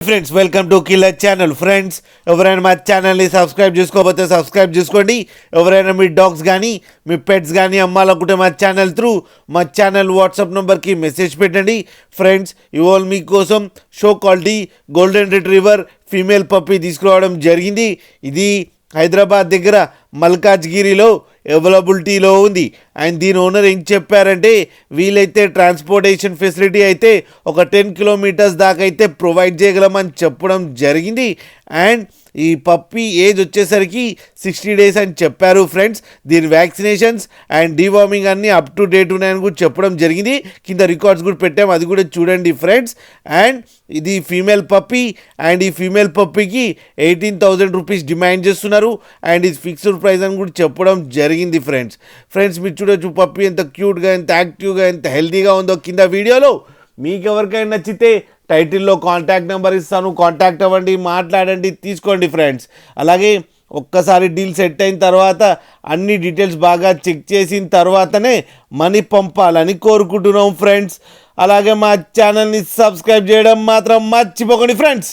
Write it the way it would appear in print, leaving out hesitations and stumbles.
Friends, welcome to killer channel. Friends, ఎవరైనా మా ఛానల్ని సబ్స్క్రైబ్ చేసుకోకపోతే సబ్స్క్రైబ్ చేసుకోండి. ఎవరైనా మీ డాగ్స్ కానీ మీ పెట్స్ కానీ అమ్మాలనుకుంటే మా ఛానల్ త్రూ మా ఛానల్ వాట్సాప్ నెంబర్కి మెసేజ్ పెట్టండి. ఫ్రెండ్స్, ఇవాళ మీకోసం show quality golden retriever female puppy తీసుకురావడం జరిగింది. ఇది హైదరాబాద్ దగ్గర మల్కాజ్గిరిలో అవైలబిలిటీలో ఉంది. అండ్ దీని ఓనర్ ఏం చెప్పారంటే, వీలైతే ట్రాన్స్పోర్టేషన్ ఫెసిలిటీ అయితే ఒక 10 కిలోమీటర్స్ దాకా అయితే ప్రొవైడ్ చేయగలమని చెప్పడం జరిగింది. అండ్ ఈ పప్పీ ఏజ్ వచ్చేసరికి 60 డేస్ అని చెప్పారు. ఫ్రెండ్స్, దీని వ్యాక్సినేషన్స్ అండ్ డీవార్మింగ్ అన్నీ అప్ టు డేట్ ఉన్నాయని కూడా చెప్పడం జరిగింది. కింద రికార్డ్స్ కూడా పెట్టాము, అది కూడా చూడండి ఫ్రెండ్స్. అండ్ ఇది ఫీమేల్ పప్పీ. అండ్ ఈ ఫీమేల్ పప్పీకి 18,000 రూపీస్ డిమాండ్ చేస్తున్నారు. అండ్ ఇది ఫిక్స్డ్ ప్రైస్ అని కూడా చెప్పడం జరిగింది. ఫ్రెండ్స్ మీరు చూడొచ్చు పప్పీ ఎంత క్యూట్గా, ఎంత యాక్టివ్గా, ఎంత హెల్తీగా ఉందో కింద వీడియోలో. మీకు ఎవరికైనా నచ్చితే టైటిల్లో కాంటాక్ట్ నెంబర్ ఇస్తాను, కాంటాక్ట్ అవ్వండి, మాట్లాడండి, తీసుకోండి ఫ్రెండ్స్. అలాగే ఒక్కసారి డీల్ సెట్ అయిన తర్వాత అన్ని డీటెయిల్స్ బాగా చెక్ చేసిన తర్వాతనే మనీ పంపాలని కోరుకుంటున్నాం ఫ్రెండ్స్. అలాగే మా ఛానల్ని సబ్స్క్రైబ్ చేయడం మాత్రం మర్చిపోకండి ఫ్రెండ్స్.